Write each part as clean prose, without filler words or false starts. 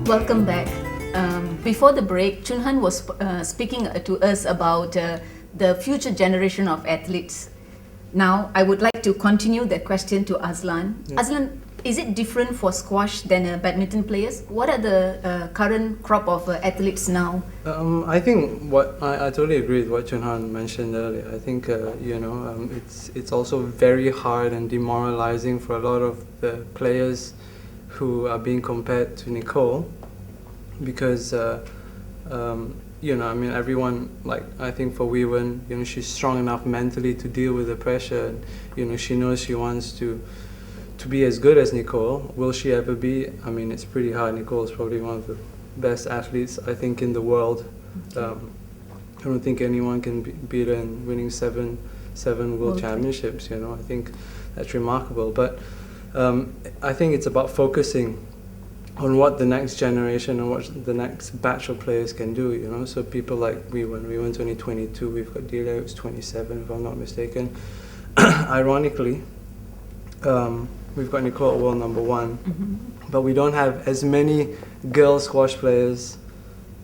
Welcome back. Before the break, Choong Hann was speaking to us about the future generation of athletes. Now, I would like to continue the question to Azlan. Yeah. Azlan, is it different for squash than badminton players? What are the current crop of athletes now? I think I totally agree with what Choong Hann mentioned earlier. I think it's also very hard and demoralizing for a lot of the players who are being compared to Nicol, because everyone, like, I think for Weis, she's strong enough mentally to deal with the pressure, and she knows she wants to be as good as Nicol. Will she ever be? I mean, it's pretty hard. Nicol is probably one of the best athletes, I think, in the world. I don't think anyone can beat her in winning seven world championships. I think that's remarkable. But I think it's about focusing on what the next generation and what the next batch of players can do, So people like Weis only 22, we've got Dila who's 27, if I'm not mistaken. Ironically, we've got Nicol at world number 1, but we don't have as many girl squash players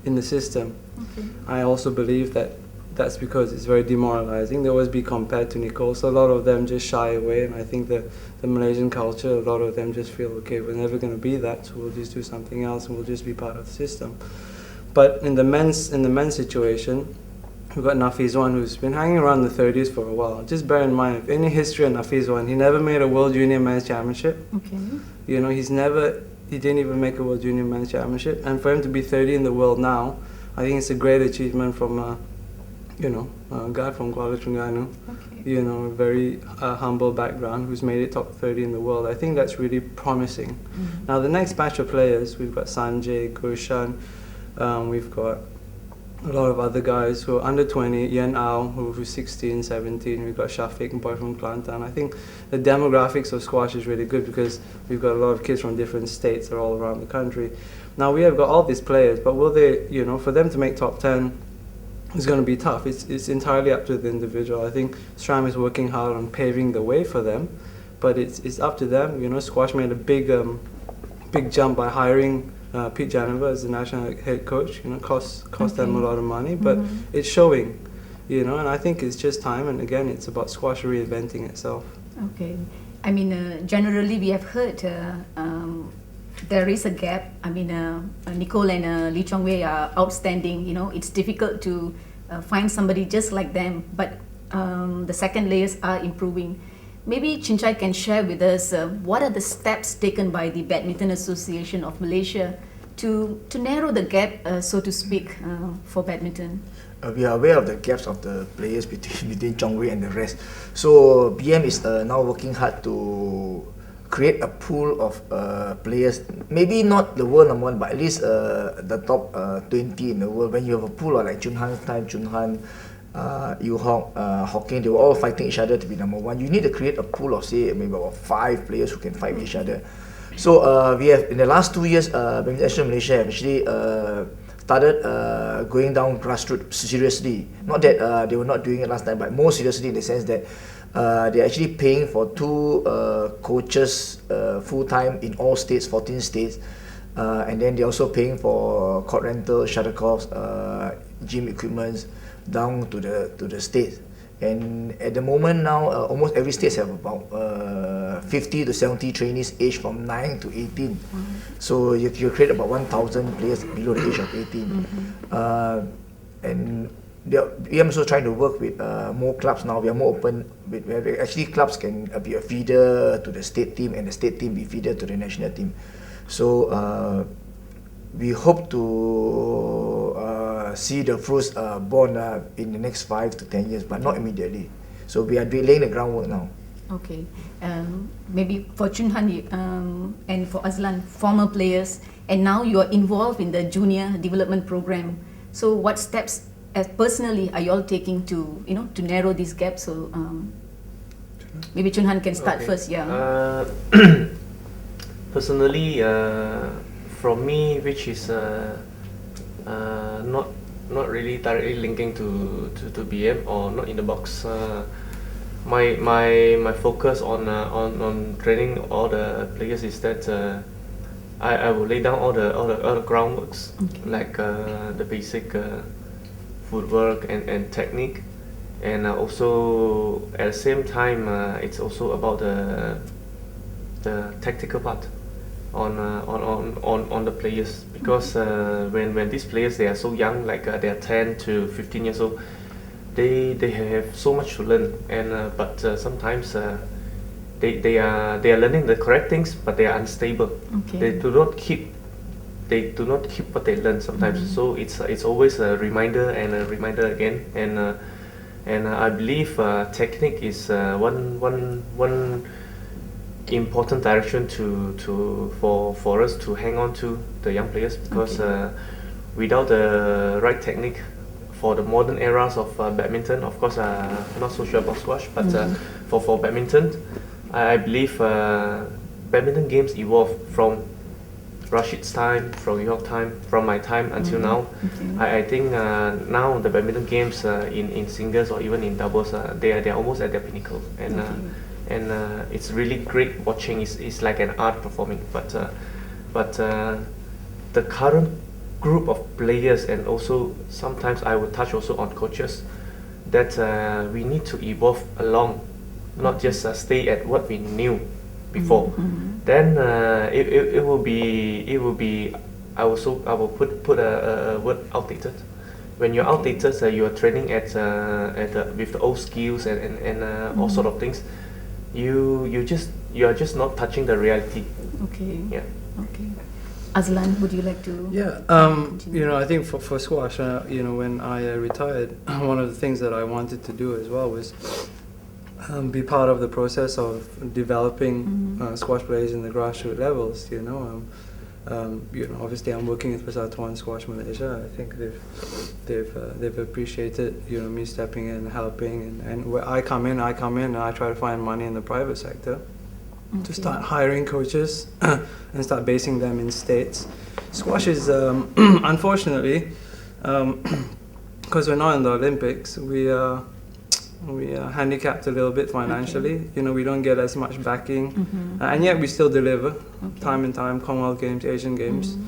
in the system. Okay. I also believe that that's because it's very demoralizing. They always be compared to Nicol, so a lot of them just shy away, and I think the Malaysian culture, a lot of them just feel, okay, we're never going to be that, so we'll just do something else and we'll just be part of the system. But in the men's situation, we've got Nafizwan, who's been hanging around the 30s for a while. Just bear in mind, if any history on Nafizwan, he never made a World Junior Men's Championship. Okay. He didn't even make a World Junior Men's Championship. And for him to be 30 in the world now, I think it's a great achievement from a guy from Kuala Terengganu. Okay. A very humble background who's made it top 30 in the world. I think that's really promising. Now the next batch of players, we've got Sanjay, Gurshan, we've got a lot of other guys who are under 20, Yen Ao, who's 16, 17, we've got Shafiq, boy from Kelantan. I think the demographics of squash is really good because we've got a lot of kids from different states that are all around the country. Now we have got all these players, but will they, for them to make top 10, it's going to be tough. It's entirely up to the individual. I think SRAM is working hard on paving the way for them, but it's up to them. Squash made a big jump by hiring Pete Janiver as the national head coach. Cost them a lot of money, but it's showing. And I think it's just time. And again, it's about squash reinventing itself. Okay, I mean, generally we have heard there is a gap. I mean, Nicol and Lee Chong Wei are outstanding. It's difficult to find somebody just like them, but the second layers are improving. Maybe Chinchay can share with us what are the steps taken by the Badminton Association of Malaysia to narrow the gap, so to speak, for badminton. We are aware of the gaps of the players between Chong Wei and the rest. So BM is now working hard to create a pool of players, maybe not the world number 1, but at least the top 20 in the world. When you have a pool like Choong Hann's time, Choong Hann, Yu Hok, Hocking, they were all fighting each other to be number 1. You need to create a pool of, say, maybe about 5 players who can fight each other. So we have, in the last 2 years, Badminton Malaysia have actually started going down grassroots seriously. Not that they were not doing it last time, but more seriously in the sense that they're actually paying for 2 coaches full-time in all states, 14 states. And then they're also paying for court rental, shuttlecocks, gym equipments down to the states. And at the moment now, almost every state have about 50 to 70 trainees aged from 9 to 18. So you create about 1,000 players below the age of 18. And we are also trying to work with more clubs now. We are more open. Actually, clubs can be a feeder to the state team, and the state team be feeder to the national team. So we hope to see the fruits born in the next 5 to 10 years, but not immediately. So we are laying the groundwork now. Okay, maybe for Choong Hann and for Azlan, former players, and now you are involved in the junior development program. So what steps personally are you all taking to to narrow these gaps? So maybe Choong Hann can start first. Yeah. Personally, from me, which is not really directly linking to BM or not in the box. My focus on training all the players is that I will lay down all the groundworks, like the basic footwork and technique, and also at the same time it's also about the tactical part on the players, because when these players, they are so young, like they are 10 to 15 years old, they have so much to learn, and but sometimes they are learning the correct things, but they are unstable. They do not keep what they learn sometimes. So it's always a reminder and a reminder again, and I believe technique is one important direction for us to hang on to the young players, because without the right technique for the modern eras of badminton, of course I'm not so sure about squash, but for badminton, I believe badminton games evolved from Rashid's time, from York time, from my time until now. I think now the badminton games in singles or even in doubles, they are almost at their pinnacle, and it's really great watching. It's like an art performing. But the current group of players, and also sometimes I would touch also on coaches, that we need to evolve along, not just stay at what we knew before. Then it will be I will put a word, outdated. When you're outdated, you are training with the old skills and all sort of things. You are just not touching the reality. Yeah. Azlan, would you like to? Yeah, I think for squash, when I retired, one of the things that I wanted to do as well was be part of the process of developing squash players in the grassroots levels. Obviously I'm working with Pt.2 Squash Malaysia. I think they've appreciated me stepping in, helping, and where I come in, and I try to find money in the private sector to start hiring coaches and start basing them in states. Squash is unfortunately, because we're not in the Olympics, we are handicapped a little bit financially. We don't get as much backing, and yet we still deliver time and time. Commonwealth Games, Asian Games.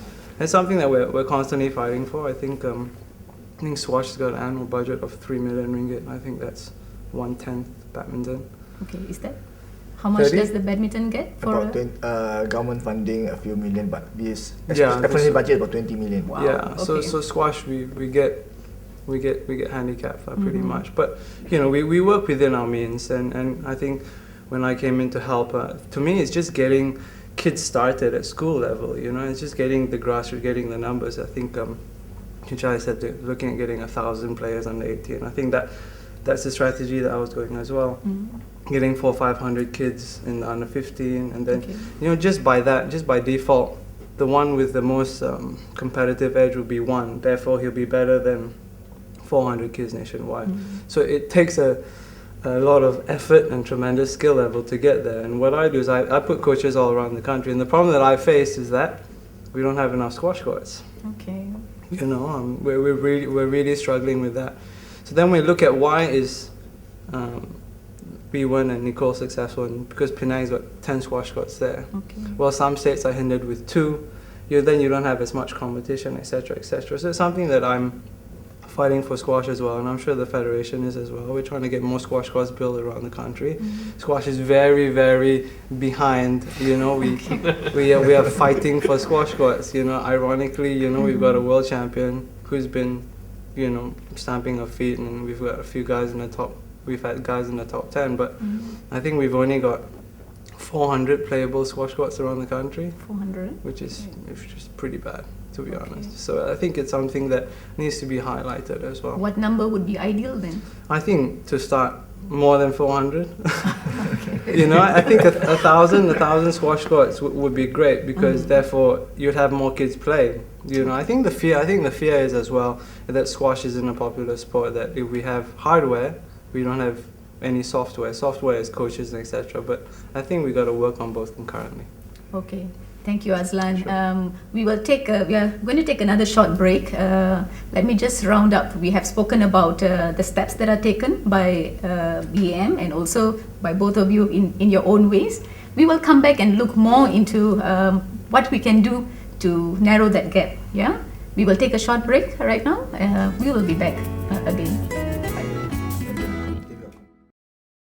It's something that we're constantly fighting for. I think squash has got an annual budget of 3 million ringgit. I think that's 1/10 badminton. Is that? How much 30? does the badminton get for government funding a few million, but this Yeah, definitely budget about 20 million. Wow. Yeah, so squash we get handicapped pretty much, but we work within our means, and I think when I came in to help, to me it's just getting kids started at school level. It's just getting the grassroots, getting the numbers. I think Kichai said they're looking at getting 1,000 players under 18. I think that's the strategy that I was going as well. Getting 400 or 500 kids in the under 15, and then just by default, the one with the most competitive edge will be one. Therefore, he'll be better than 400 kids nationwide. So it takes a lot of effort and tremendous skill level to get there. And what I do is I put coaches all around the country. And the problem that I face is that we don't have enough squash courts. We're really struggling with that. So then we look at why is B1 and Nicol successful, and because Penang's got 10 squash courts there. Well, some states are hindered with 2. Then you don't have as much competition, etc., etc. So it's something that I'm fighting for squash as well, and I'm sure the federation is as well. We're trying to get more squash courts built around the country. Squash is very, very behind. We are fighting for squash courts. Ironically, we've got a world champion who's been, stamping her feet, and we've got a few guys in the top. We've had guys in the top 10, but I think we've only got 400 playable squash courts around the country. 400, which is pretty bad, to be honest. So I think it's something that needs to be highlighted as well. What number would be ideal then? I think to start more than 400. I think 1,000 squash courts would be great, because therefore you'd have more kids play. I think the fear is as well that squash isn't a popular sport, that if we have hardware, we don't have any software. Software is coaches and etc. But I think we got to work on both concurrently. Okay. Thank you, Azlan. Sure. We are going to take another short break. Let me just round up. We have spoken about the steps that are taken by BM and also by both of you in your own ways. We will come back and look more into what we can do to narrow that gap. Yeah, we will take a short break right now. We will be back again.